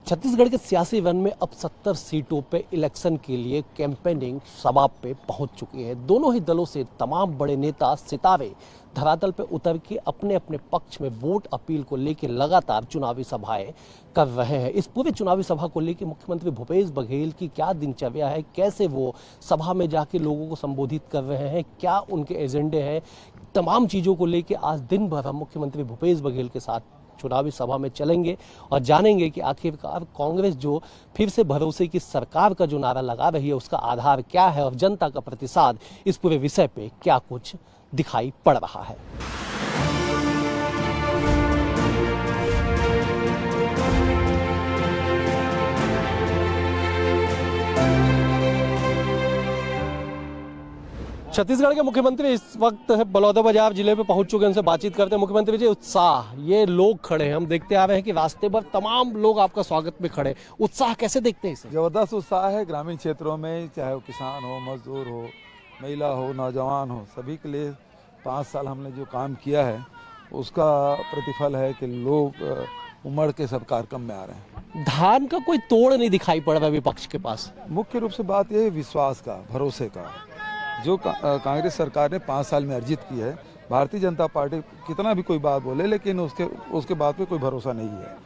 छत्तीसगढ़ के सियासी वन में अब 70 सीटों पे इलेक्शन के लिए कैंपेनिंग समाप्त पे पहुंच चुकी है। दोनों ही दलों से तमाम बड़े नेता सितारे धरातल पे उतर के अपने अपने पक्ष में वोट अपील को लेकर लगातार चुनावी सभाएं कर रहे हैं। इस पूरे चुनावी सभा को लेकर मुख्यमंत्री भूपेश बघेल की क्या दिनचर्या है, कैसे वो सभा में जाके लोगों को संबोधित कर रहे हैं, क्या उनके एजेंडे हैं, तमाम चीज़ों को लेकर आज दिन भर हम मुख्यमंत्री भूपेश बघेल के साथ चुनावी सभा में चलेंगे और जानेंगे कि आखिरकार कांग्रेस जो फिर से भरोसे की सरकार का जो नारा लगा रही है उसका आधार क्या है और जनता का प्रतिसाद इस पूरे विषय पे क्या कुछ दिखाई पड़ रहा है। छत्तीसगढ़ के मुख्यमंत्री इस वक्त बलौदाबाजार जिले में पहुंच चुके हैं, उनसे बातचीत करते हैं। मुख्यमंत्री जी, उत्साह, ये लोग खड़े हैं, हम देखते आ रहे हैं कि रास्ते पर तमाम लोग आपका स्वागत में खड़े, उत्साह कैसे देखते हैं इसे? जबरदस्त उत्साह है ग्रामीण क्षेत्रों में, चाहे वो किसान हो, मजदूर हो, महिला हो, नौजवान हो, सभी के लिए 5 साल हमने जो काम किया है उसका प्रतिफल है कि लोग उमड़ के सब कार्यक्रम में आ रहे हैं। धान का कोई तोड़ नहीं दिखाई पड़ रहा विपक्ष के पास। मुख्य रूप से बात यह है विश्वास का, भरोसे का, जो कांग्रेस सरकार ने 5 साल में अर्जित की है। भारतीय जनता पार्टी कितना भी कोई बात बोले लेकिन उसके बाद पे कोई भरोसा नहीं है।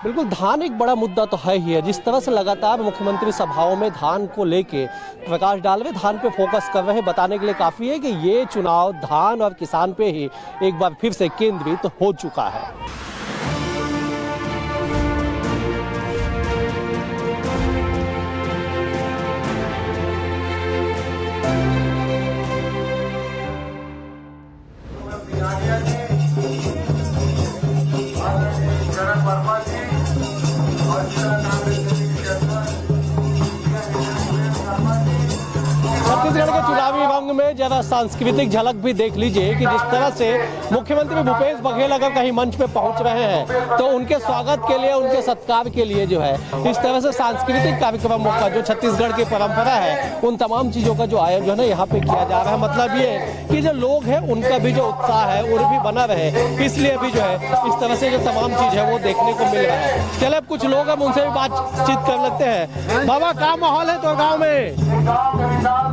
बिल्कुल, धान एक बड़ा मुद्दा तो है ही है। जिस तरह से लगातार मुख्यमंत्री सभाओं में धान को लेके प्रकाश डाल रहे, धान पे फोकस कर रहे हैं, बताने के लिए काफी है कि ये चुनाव धान और किसान पे ही एक बार फिर से केंद्रित हो चुका है। छत्तीसगढ़ के चुनावी रंग में जरा सांस्कृतिक झलक भी देख लीजिए कि जिस तरह से मुख्यमंत्री भूपेश बघेल अगर कहीं मंच पे पहुंच रहे हैं तो उनके स्वागत के लिए, उनके सत्कार के लिए जो है इस तरह से सांस्कृतिक कार्यक्रमों का जो छत्तीसगढ़ की परंपरा है उन तमाम चीजों का जो आयोजन है यहाँ पे किया जा रहा है। मतलब ये कि जो लोग हैं उनका भी जो उत्साह है वो भी बना रहे, इसलिए भी जो है इस तरह से जो तमाम चीज है वो देखने को मिल रहा है। चले अब कुछ लोग हम उनसे भी बातचीत कर लेते हैं। बाबा, क्या माहौल है तो गाँव में?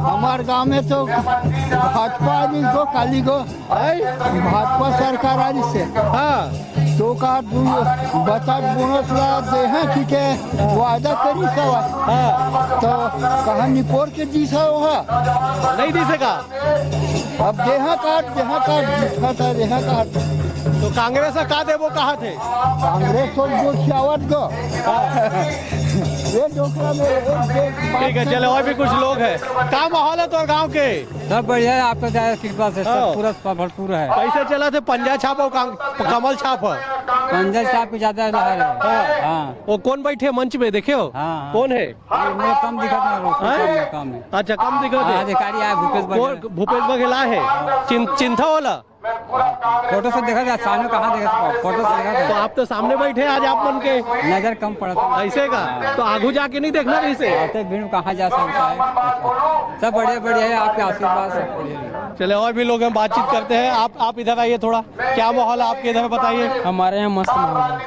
हमारे गांव में तो भाजपा को काली को भाजपा सरकार आज से तो का बता बोनस ला दे हैं ठीक है, वादा करी सवा तो कहा निपोर के दी सा होगा नहीं दी सका। अब देहा काट देहा काट तो कांग्रेस का दे वो कहा थे? कांग्रेस तो जो खियावत को ठीक है। चलो और भी कुछ लोग हैं। क्या माहौल है तो गांव के? सब बढ़िया है, आपका कृपा से सब पूरा भरपूर है। कैसे चला थे? पंजा छाप और कमल छाप? पंजा छाप पे ज्यादा लहर है। हाँ। वो कौन बैठे मंच में देखे हो? हाँ। कौन है? मेरा कम दिखत नहीं, कम है। अच्छा, कम दिखत है। अधिकारी आए भूपेश बघेल है, चिंता वाला फोटो से देखा जाए, सामने कहाँ देखा, फोटो से देखा तो आप तो सामने बैठे आज आप मन के नजर कम पड़ता ऐसे का तो आगू जाके नहीं देखना इसे भीड़ कहाँ जा सकता है। सब बढ़िया है, आपके आशीर्वाद से। चले और भी लोग हम बातचीत करते हैं। आप इधर आइए थोड़ा, क्या माहौल है आपके इधर बताइए? हमारे यहाँ मस्त माहौल है।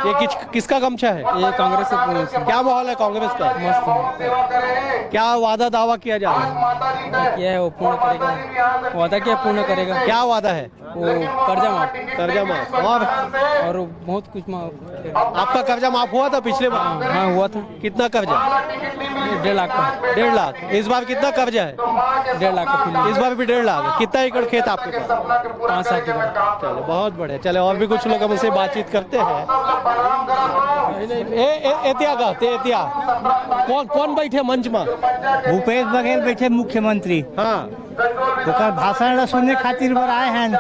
ये किसका गमछा है? ये कांग्रेस से। क्या माहौल है कांग्रेस का? मस्त। क्या वादा दावा किया जा रहा है? क्या है वो पूर्ण करेगा, वादा क्या पूर्ण करेगा? क्या वादा है? वो कर्जा माफ और बहुत कुछ माफ। आपका कर्जा माफ हुआ था पिछले बार? हाँ हुआ था। कितना कर्जा? 1.5 लाख का। 1.5 लाख। इस बार कितना कर्जा है? 1.5 लाख का। इस बार भी 1.5 लाख। कितना एकड़ खेत आपके पास? 5-7 एकड़। चलो बहुत बढ़िया। चले और भी कुछ लोग हम उनसे बातचीत करते हैं। कौन बैठे मंच में? भूपेश बघेल बैठे मुख्यमंत्री। हाँ, भाषण सुनने खातिर बर आए हैं।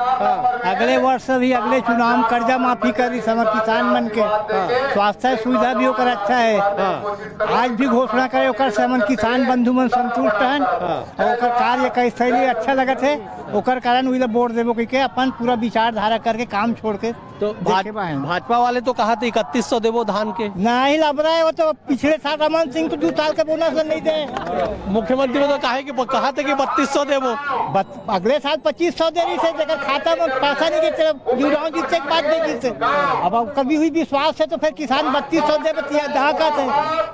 अगले वर्ष भी अगले चुनाव में कर्जा माफी करी समर किसान मन के। स्वास्थ्य सुविधा भी ओकर अच्छा है। आज भी घोषणा करे ओकर समन किसान बंधु मन संतुष्ट हैं और ओकर कार्य कैसे अच्छा लगत है, ओकर कारण वही वोट देवो के अपन पूरा विचारधारा करके काम छोड़ के तो देखे पाए। भाजपा वाले तो कहा थे 3100 देवो धान के, नहीं लब रहा है वो तो पिछले साल रमन सिंह को 2 साल का बोनस नहीं दे। मुख्यमंत्री ने तो कहा कि 3200 देवो, अगले साल 2500 दे रही से जगह खाता में पैसा नहीं के जुड़ाओ जिससे के बाद देगी से। अब कभी हुई विश्वास है तो फिर किसान 3200 दे बतिया दहाका थे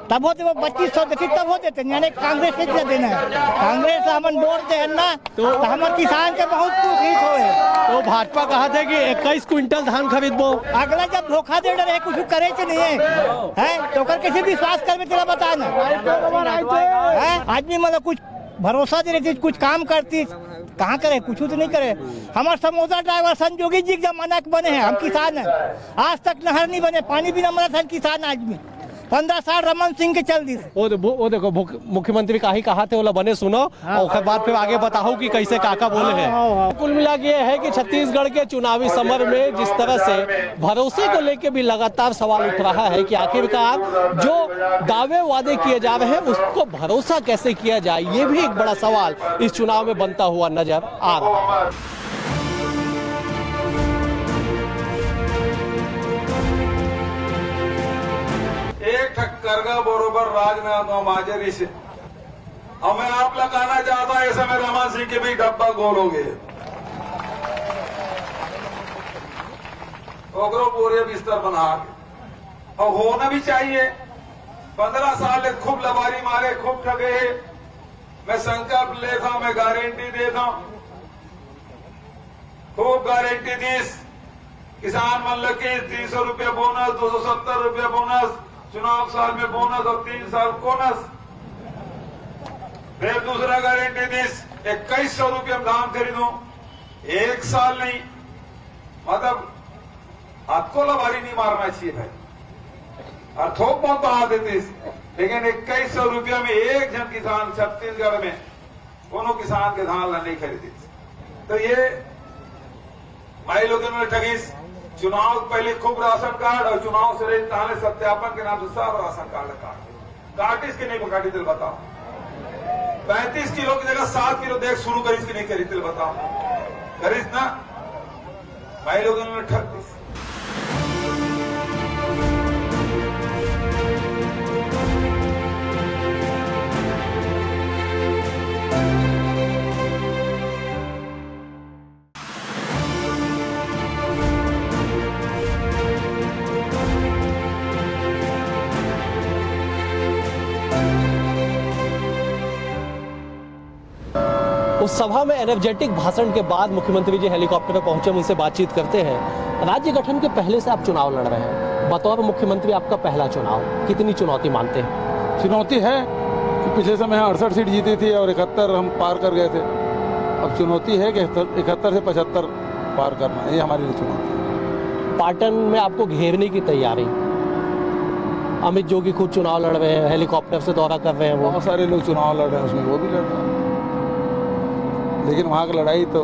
तब होते वो 2500 देती तब हो देते, यानी कांग्रेस के क्या देना है, कांग्रेस हमन वोट दे ना तो हमारे किसान के बहुत दुखित होए। तो भाजपा कहा था कि 21 क्विंटल धान खरीदबो, अगला जब धोखा दे रहे कुछ करे के नहीं है तो कर कैसे विश्वास कर तेरा बता ना है। आदमी मतलब कुछ भरोसा दे रही कुछ काम करती कहाँ करे, कुछ तो नहीं करे। हमारे समोसा ड्राइवर संजोगी जी जमाना के बने हैं, हम किसान हैं, आज तक नहर नहीं बने, पानी भी न मिला था किसान आदमी 15 साल रमन सिंह के चल दी। वो देखो मुख्यमंत्री का ही कहा थे वो बने सुनो और उसके बाद फिर आगे बताओ कि कैसे काका बोले हैं। कुल मिला के है कि छत्तीसगढ़ के चुनावी समर में जिस तरह से भरोसे को लेकर भी लगातार सवाल उठ रहा है कि आखिरकार जो दावे वादे किए जा रहे हैं उसको भरोसा कैसे किया जाए, ये भी एक बड़ा सवाल इस चुनाव में बनता हुआ नजर आ रहा है। एक ठक्करगा बरोबर राजनाथ माजरी से और मैं आप लगाना चाहता हूं इस समय रमन सिंह के भी डब्बा गोल हो गए, ओकरो पूरे बिस्तर बना के और होना भी चाहिए। 15 साल खूब लबारी मारे, खूब ठगे, मैं संकल्प लेता हूं, मैं गारंटी देता हूं, खूब गारंटी दीस किसान मन लगे 300 रुपया बोनस, 270 रुपया बोनस, चुनाव साल में बोनस और 3 साल बोनस। फिर दूसरा गारंटी दीस 2100 रुपये में धान खरीदूं, 1 साल नहीं, मतलब आपको लबारी नहीं मारना चाहिए भाई और थोक बहुत बढ़ा देते, लेकिन 2100 रुपया में एक जन किसान छत्तीसगढ़ में कोनो किसान के धान नहीं खरीदे। तो ये भाई लोगों ने ठगीस, चुनाव पहले खूब राशन कार्ड और चुनाव से ताले सत्यापन के नाम से सब राशन कार्ड काटिस के नहीं काटी दिल बताओ, 35 किलो की जगह 7 किलो देख शुरू करीस की नहीं करी दिल बताओ, करीस ना भाई लोगों ने ठग दी। उस सभा में एनर्जेटिक भाषण के बाद मुख्यमंत्री जी हेलीकॉप्टर में पहुंचे, उनसे बातचीत करते हैं। राज्य गठन के पहले से आप चुनाव लड़ रहे हैं, बतौर मुख्यमंत्री आपका पहला चुनाव, कितनी चुनौती मानते हैं? चुनौती है कि पिछले समय 68 सीट जीती थी और 71 हम पार कर गए थे। अब चुनौती है कि 71 से 75 पार करना, ये हमारे लिए चुनौती है। पाटन में आपको घेरने की तैयारी, अमित जोगी खुद चुनाव लड़ रहे हैं, हेलीकॉप्टर से दौरा कर रहे हैं, वो बहुत सारे लोग चुनाव लड़ रहे हैं, उसमें वो भी लड़ रहे हैं, लेकिन वहाँ की लड़ाई तो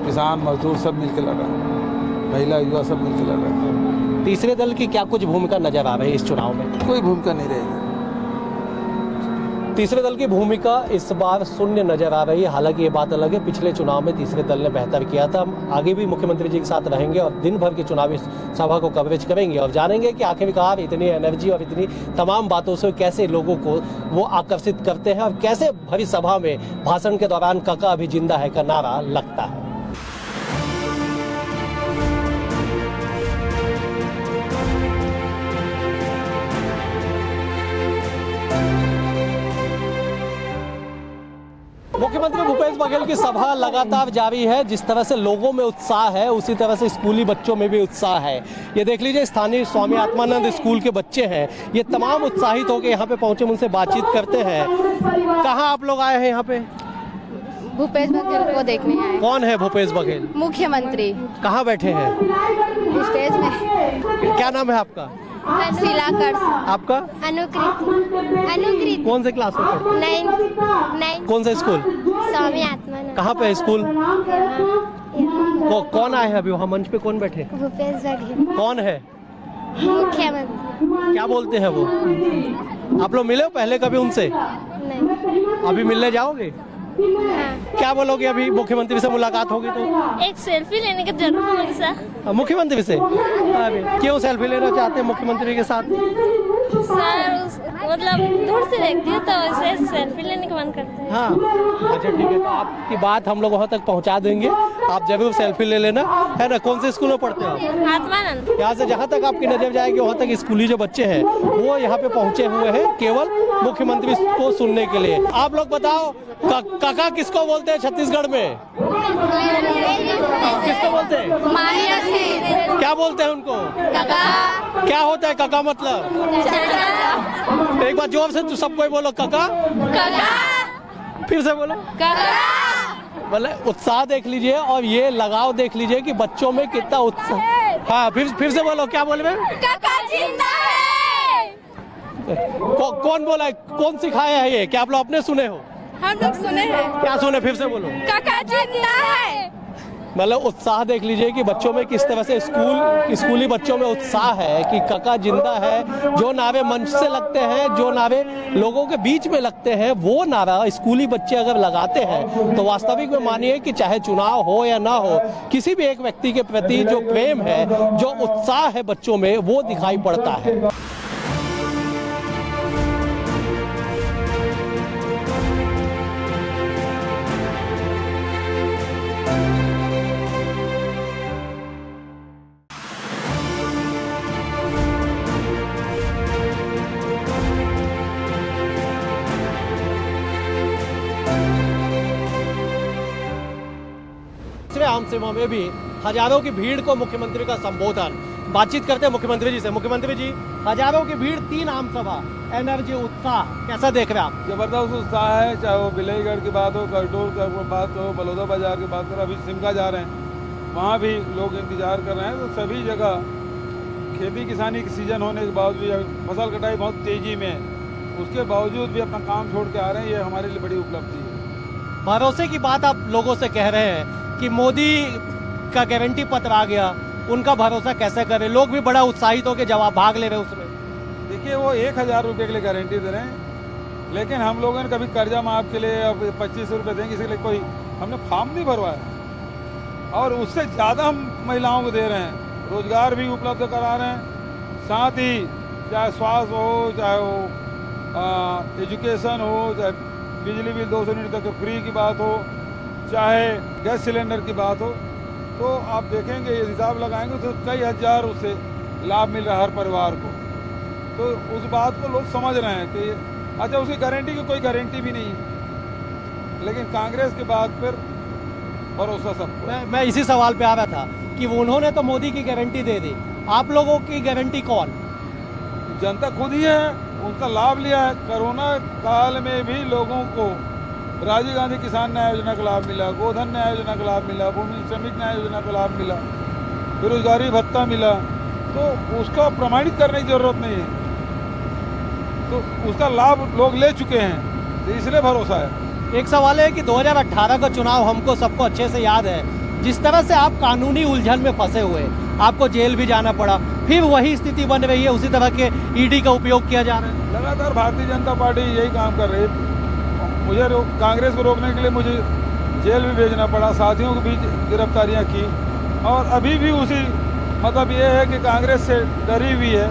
किसान मजदूर सब मिलकर लड़ रहे हैं, महिला युवा सब मिलकर लड़ रहे हैं। तीसरे दल की क्या कुछ भूमिका नजर आ रही है इस चुनाव में? कोई भूमिका नहीं रहेगी। तीसरे दल की भूमिका इस बार शून्य नजर आ रही है। हालांकि ये बात अलग है, पिछले चुनाव में तीसरे दल ने बेहतर किया था। हम आगे भी मुख्यमंत्री जी के साथ रहेंगे और दिन भर की चुनावी सभा को कवरेज करेंगे और जानेंगे कि आखिरकार इतनी एनर्जी और इतनी तमाम बातों से कैसे लोगों को वो आकर्षित करते हैं और कैसे भरी सभा में भाषण के दौरान काका अभी जिंदा है का नारा लगता है। मुख्यमंत्री भूपेश बघेल की सभा लगातार जारी है। जिस तरह से लोगों में उत्साह है उसी तरह से स्कूली बच्चों में भी उत्साह है। ये देख लीजिए, स्थानीय स्वामी आत्मानंद स्कूल के बच्चे हैं, ये तमाम उत्साहित होकर यहाँ पे पहुंचे, उनसे बातचीत करते हैं। कहाँ आप लोग आए हैं यहाँ पे? भूपेश बघेल को देखने आए। कौन है भूपेश बघेल? मुख्यमंत्री। कहाँ बैठे हैं? स्टेज में। क्या नाम है आपका? शिलाकर। आपका? अनुकृति। कौन से क्लास में? 9। कौन सा स्कूल? स्वामी आत्मानंद। कहाँ पे है स्कूल? कौन आए हैं अभी वहाँ मंच पे? कौन बैठे? भूपेश बघेल। कौन है? मुख्यमंत्री। क्या बोलते हैं वो? आप लोग मिले हो पहले कभी उनसे? नहीं। अभी मिलने जाओगे? क्या बोलोगे अभी मुख्यमंत्री से मुलाकात होगी तो? एक सेल्फी लेने का जरूर बोल सर। मुख्यमंत्री से अभी क्यों सेल्फी लेना चाहते हैं मुख्यमंत्री के साथ? मतलब दूर से देखती हूँ तो ऐसे सेल्फी लेने का मन करता है। हाँ अच्छा ठीक है, तो आपकी बात हम लोग वहाँ तक पहुँचा देंगे, आप जरूर सेल्फी ले लेना, है ना। कौन से स्कूल में पढ़ते हो आप? आत्मानंद। यहाँ से जहाँ तक आपकी नजर जाएगी वहाँ तक स्कूली जो बच्चे हैं वो यहाँ पे पहुँचे हुए हैं केवल मुख्यमंत्री को सुनने के लिए। आप लोग बताओ काका किसको बोलते हैं छत्तीसगढ़ में? किसको बोलते हैं? मानिया से। क्या बोलते हैं उनको? काका। क्या होता है काका मतलब? एक बार जोर से सबको बोलो काका। काका। फिर से बोलो काका। मतलब उत्साह देख लीजिए और ये लगाव देख लीजिए कि बच्चों में कितना उत्साह। हाँ फिर से बोलो, क्या बोल रहे हैं? काका जिंदा है। कौन बोला है, कौन सिखाया है ये? क्या आप लोग अपने सुने हो? हम लोग सुने हैं। क्या सुने, फिर से बोलो। काका जिंदा है। मतलब उत्साह देख लीजिए कि बच्चों में किस तरह से स्कूली बच्चों में उत्साह है कि काका जिंदा है। जो नारे मंच से लगते हैं, जो नारे लोगों के बीच में लगते हैं, वो नारा स्कूली बच्चे अगर लगाते हैं तो वास्तविक में मानिए कि चाहे चुनाव हो या ना हो, किसी भी एक व्यक्ति के प्रति जो प्रेम है, जो उत्साह है बच्चों में, वो दिखाई पड़ता है। आम सेवा में भी हजारों की भीड़ को मुख्यमंत्री का संबोधन। बातचीत करते हैं मुख्यमंत्री जी से। मुख्यमंत्री जी, हजारों की भीड़, 3 आम सभा, एनर्जी, उत्साह कैसा देख रहे हैं आप? जबरदस्त उत्साह है, चाहे वो बिलईगढ़ की बात हो, करटोल की बात हो, बलौदा बाजार की बात करो, अभी सिमका जा रहे हैं, वहाँ भी लोग इंतजार कर रहे हैं। तो सभी जगह खेती किसानी की सीजन होने के बावजूद, फसल कटाई बहुत तेजी में है, उसके बावजूद भी अपना काम छोड़ के आ रहे हैं। ये हमारे लिए बड़ी उपलब्धि है। भरोसे की बात आप लोगों से कह रहे हैं कि मोदी का गारंटी पत्र आ गया, उनका भरोसा कैसे करें? लोग भी बड़ा उत्साहित होकर जवाब भाग ले रहे हैं उसमें। देखिए, वो 1000 रुपये के लिए गारंटी दे रहे हैं, लेकिन हम लोगों ने कभी कर्जा माफ के लिए अब 2500 रुपये देंगे इसके लिए कोई हमने फॉर्म नहीं भरवाया, और उससे ज़्यादा हम महिलाओं को दे रहे हैं, रोजगार भी उपलब्ध करा रहे हैं। साथ ही चाहे स्वास्थ्य हो, चाहे वो एजुकेशन हो, चाहे बिजली बिल 200 यूनिट तक फ्री की बात हो, चाहे गैस सिलेंडर की बात हो, तो आप देखेंगे, ये हिसाब लगाएंगे तो कई हजार उससे लाभ मिल रहा है हर परिवार को। तो उस बात को लोग समझ रहे हैं कि अच्छा, उसकी गारंटी की कोई गारंटी भी नहीं है, लेकिन कांग्रेस के बाद फिर भरोसा सबको। मैं इसी सवाल पे आ रहा था कि उन्होंने तो मोदी की गारंटी दे दी, आप लोगों की गारंटी कौन? जनता खुद ही है, उनका लाभ लिया है। कोरोना काल में भी लोगों को राजीव गांधी किसान न्याय योजना का लाभ मिला, गोधन न्याय योजना का लाभ मिला, भूमि श्रमिक न्याय योजना का लाभ मिला, बेरोजगारी भत्ता मिला, तो उसका प्रमाणित करने की जरूरत नहीं है। तो उसका लाभ लोग ले चुके हैं, तो इसलिए भरोसा है। एक सवाल है कि 2018 का चुनाव हमको सबको अच्छे से याद है, जिस तरह से आप कानूनी उलझन में फंसे हुए, आपको जेल भी जाना पड़ा, फिर वही स्थिति बन रही है, उसी तरह के ईडी का उपयोग किया जा रहा है। लगातार भारतीय जनता पार्टी यही काम कर रही है। मुझे कांग्रेस को रोकने के लिए मुझे जेल भी भेजना पड़ा, साथियों को भी गिरफ्तारियां की, और अभी भी उसी मतलब ये है कि कांग्रेस से डरी हुई है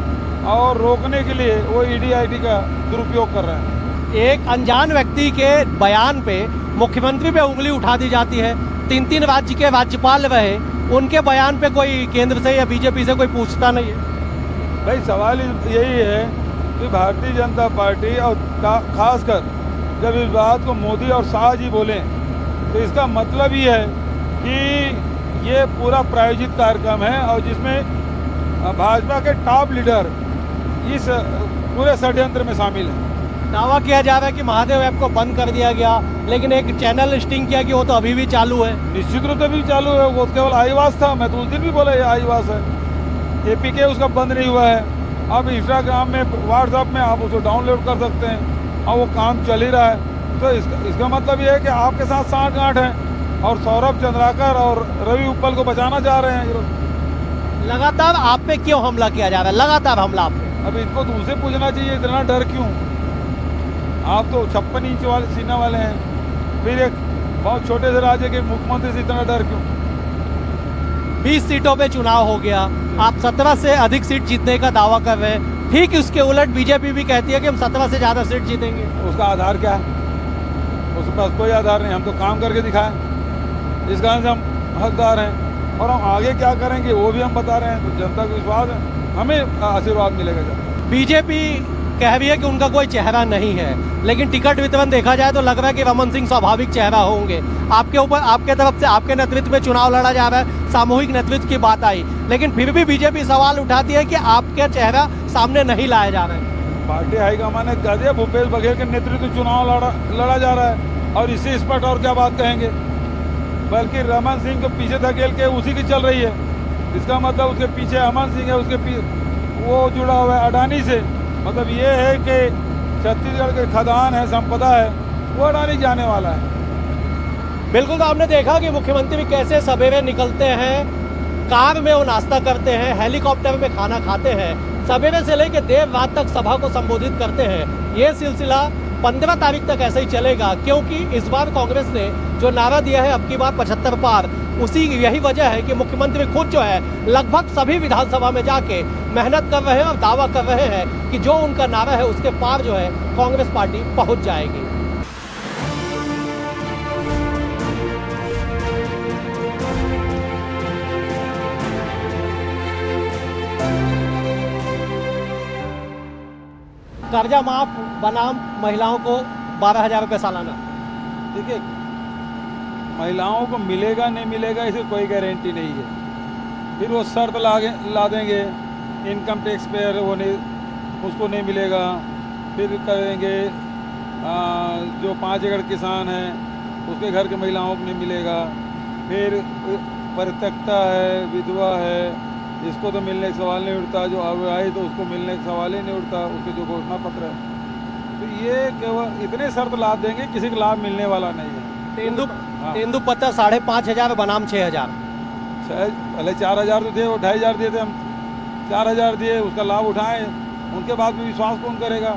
और रोकने के लिए वो ईडी का दुरुपयोग कर रहे हैं। एक अनजान व्यक्ति के बयान पे मुख्यमंत्री पे उंगली उठा दी जाती है। 3 राज्य के राज्यपाल रहे, उनके बयान पे कोई केंद्र से या बीजेपी से कोई पूछता नहीं है। भाई, सवाल यही है कि भारतीय जनता पार्टी और खासकर जब इस बात को मोदी और शाह जी बोले, तो इसका मतलब ये है कि ये पूरा प्रायोजित कार्यक्रम है, और जिसमें भाजपा के टॉप लीडर इस पूरे षड्यंत्र में शामिल हैं। दावा किया जा रहा है कि महादेव ऐप को बंद कर दिया गया, लेकिन एक चैनल लिस्टिंग किया कि वो तो अभी भी चालू है। निश्चित रूप से भी चालू है, वो केवल आईवास था, मैं तो उस दिन भी बोला ये आईवास है, एपीके उसका बंद नहीं हुआ है। अब इंस्टाग्राम में, व्हाट्सएप में आप उसको डाउनलोड कर सकते हैं, और वो काम चल ही रहा है। तो इसका मतलब ये है कि आपके साथ सांठ-गांठ है, और सौरभ चंद्राकर और रवि उप्पल को बचाना चाह रहे हैं। लगातार आप पे क्यों हमला किया जा रहा है? लगातार हमला आप पे। अब इनको तो उनसे पूछना चाहिए, इतना डर क्यों? आप तो 56 इंच वाले सीना वाले हैं, फिर एक बहुत छोटे से राज्य के मुख्यमंत्री से इतना डर क्यों? 20 सीटों पे चुनाव हो गया, आप 17 से अधिक सीट जीतने का दावा कर रहे हैं। ठीक उसके उलट बीजेपी भी कहती है कि हम 17 से ज्यादा सीट जीतेंगे। उसका आधार क्या है? उसके पास कोई आधार नहीं। हम तो काम करके दिखाएं, इस कारण से हम हकदार हैं, और हम आगे क्या करेंगे वो भी हम बता रहे हैं। तो जनता को विश्वास है, हमें आशीर्वाद मिलेगा। जनता बीजेपी कह रही है कि उनका कोई चेहरा नहीं है, लेकिन टिकट वितरण देखा जाए तो लग रहा है कि रमन सिंह स्वाभाविक चेहरा होंगे। आपके ऊपर, आपके तरफ से, आपके नेतृत्व में चुनाव लड़ा जा रहा है, सामूहिक नेतृत्व की बात आई, लेकिन फिर भी बीजेपी सवाल उठाती है कि आपका चेहरा सामने नहीं लाया जा रहा है। पार्टी हाईकमान ने कह दिया भूपेश बघेल के नेतृत्व में चुनाव लड़ा जा रहा है, और इससे स्पष्ट और क्या बात कहेंगे? बल्कि रमन सिंह को पीछे धकेल के उसी की चल रही है। इसका मतलब उसके पीछे अमन सिंह है, उसके वो जुड़ा हुआ है अडानी से। मतलब ये है कि छत्तीसगढ़ के खदान है, संपदा है, वो अडानी जाने वाला है। बिल्कुल, तो आपने देखा कि मुख्यमंत्री कैसे सवेरे निकलते हैं, कार में वो नाश्ता करते हैं, हेलीकॉप्टर में खाना खाते हैं, सवेरे से लेकर देर रात तक सभा को संबोधित करते हैं। ये सिलसिला 15 तारीख तक ऐसे ही चलेगा, क्योंकि इस बार कांग्रेस ने जो नारा दिया है अब की बार 75 पार, उसी यही वजह है कि मुख्यमंत्री खुद जो है लगभग सभी विधानसभा में जाके मेहनत कर रहे हैं और दावा कर रहे हैं कि जो उनका नारा है उसके पार जो है कांग्रेस पार्टी पहुंच जाएगी। कर्जा माफ बनाम महिलाओं को 12,000 रुपये सालाना। देखिए, महिलाओं को मिलेगा नहीं मिलेगा इसे कोई गारंटी नहीं है। फिर वो शर्त ला देंगे, इनकम टैक्स पेयर वो नहीं, उसको नहीं मिलेगा। फिर कहेंगे जो 5 एकड़ किसान है उसके घर के महिलाओं को नहीं मिलेगा। फिर परित्यक्ता है, विधवा है, इसको तो मिलने का सवाल नहीं उठता। जो अविवाहित तो उसको मिलने का सवाल ही नहीं उठता, उसके जो घोषणा पत्र है। तो ये केवल इतने शर्त लाभ देंगे, किसी को लाभ मिलने वाला नहीं है। तेंदुपत्ता 5,500 बनाम 6,000। पहले 4,000 तो थे, वो 2,500 दिए थे, हम 4,000 दिए, उसका लाभ उठाएं। उनके बाद भी विश्वास कौन करेगा?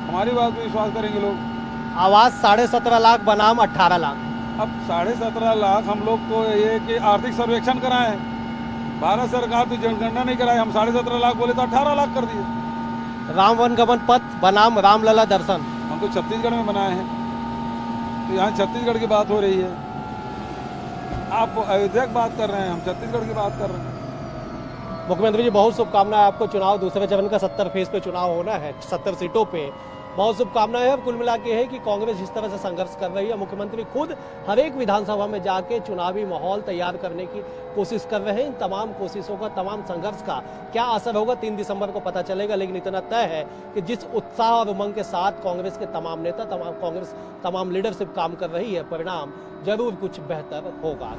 हमारी बात पे विश्वास करेंगे लोग। आवास 17.5 लाख बनाम 18 लाख। अब 17.5 लाख हम लोग तो ये कि आर्थिक सर्वेक्षण कराए हैं, भारत सरकार तो जनगणना नहीं कराई। हम 17.5 लाख बोले तो 18 लाख कर दिए। राम वनगमन पथ बनाम रामलला दर्शन। हम तो छत्तीसगढ़ में बनाए हैं, तो यहाँ छत्तीसगढ़ की बात हो रही है। आप अयोध्या की बात कर रहे हैं, हम छत्तीसगढ़ की बात कर रहे हैं। मुख्यमंत्री जी, बहुत शुभकामनाएं आपको। चुनाव दूसरे चरण का 70 फेज पे चुनाव होना है, 70 सीटों पे, बहुत शुभकामनाएं हैं। कुल मिला के है कि कांग्रेस जिस तरह से संघर्ष कर रही है, मुख्यमंत्री खुद हर एक विधानसभा में जाके चुनावी माहौल तैयार करने की कोशिश कर रहे हैं। इन तमाम कोशिशों का, तमाम संघर्ष का क्या असर होगा 3 दिसंबर को पता चलेगा, लेकिन इतना तय है कि जिस उत्साह और उमंग के साथ कांग्रेस के तमाम नेता, तमाम लीडरशिप काम कर रही है, परिणाम जरूर कुछ बेहतर होगा।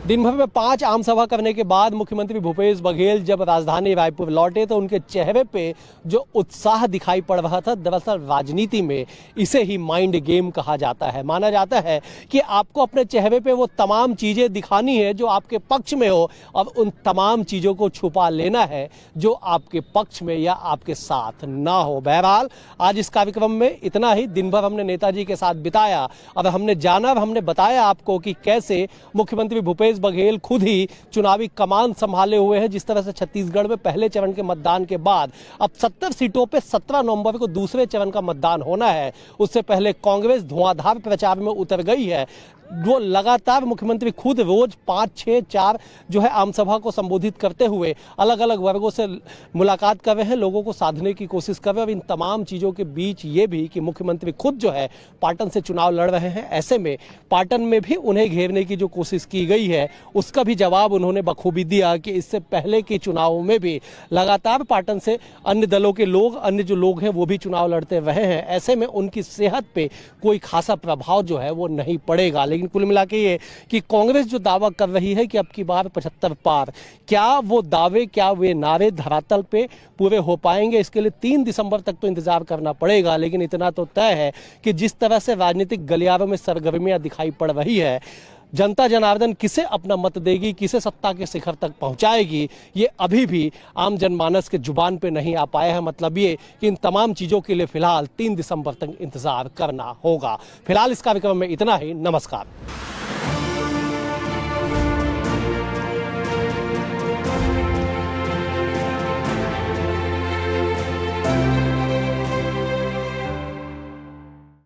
दिन भर में 5 आम सभा करने के बाद मुख्यमंत्री भूपेश बघेल जब राजधानी रायपुर लौटे तो उनके चेहरे पे जो उत्साह दिखाई पड़ रहा था, दरअसल राजनीति में इसे ही माइंड गेम कहा जाता है। माना जाता है कि आपको अपने चेहरे पे वो तमाम चीजें दिखानी है जो आपके पक्ष में हो, और उन तमाम चीजों को छुपा लेना है जो आपके पक्ष में या आपके साथ ना हो। बहरहाल आज इस कार्यक्रम में इतना ही। दिन भर हमने नेताजी के साथ बिताया और हमने जाना, हमने बताया आपको कि कैसे मुख्यमंत्री भूपेश बघेल खुद ही चुनावी कमान संभाले हुए हैं। जिस तरह से छत्तीसगढ़ में पहले चरण के मतदान के बाद अब 70 सीटों पे 17 नवंबर को दूसरे चरण का मतदान होना है, उससे पहले कांग्रेस धुआंधार प्रचार में उतर गई है। वो लगातार मुख्यमंत्री खुद रोज 5, 6, 4 जो है आम सभा को संबोधित करते हुए अलग अलग वर्गों से मुलाकात कर रहे हैं, लोगों को साधने की कोशिश कर रहे हैं। और इन तमाम चीज़ों के बीच ये भी कि मुख्यमंत्री खुद जो है पाटन से चुनाव लड़ रहे हैं, ऐसे में पाटन में भी उन्हें घेरने की जो कोशिश की गई है उसका भी जवाब उन्होंने बखूबी दिया कि इससे पहले के चुनावों में भी लगातार पाटन से अन्य दलों के लोग, अन्य जो लोग हैं वो भी चुनाव लड़ते रहे हैं। ऐसे में उनकी सेहत पे कोई खासा प्रभाव जो है वो नहीं पड़ेगा। लेकिन कुल मिला के ये कि कांग्रेस जो दावा कर रही है कि अब की बार 75 पार, क्या वो दावे, क्या वे नारे धरातल पे पूरे हो पाएंगे, इसके लिए 3 दिसंबर तक तो इंतजार करना पड़ेगा। लेकिन इतना तो तय है कि जिस तरह से राजनीतिक गलियारों में सरगर्मियां दिखाई पड़ रही है, जनता जनार्दन किसे अपना मत देगी, किसे सत्ता के शिखर तक पहुंचाएगी, ये अभी भी आम जनमानस के जुबान पे नहीं आ पाया है। मतलब ये कि इन तमाम चीजों के लिए फिलहाल 3 दिसंबर तक इंतजार करना होगा। फिलहाल इस कार्यक्रम में इतना ही। नमस्कार।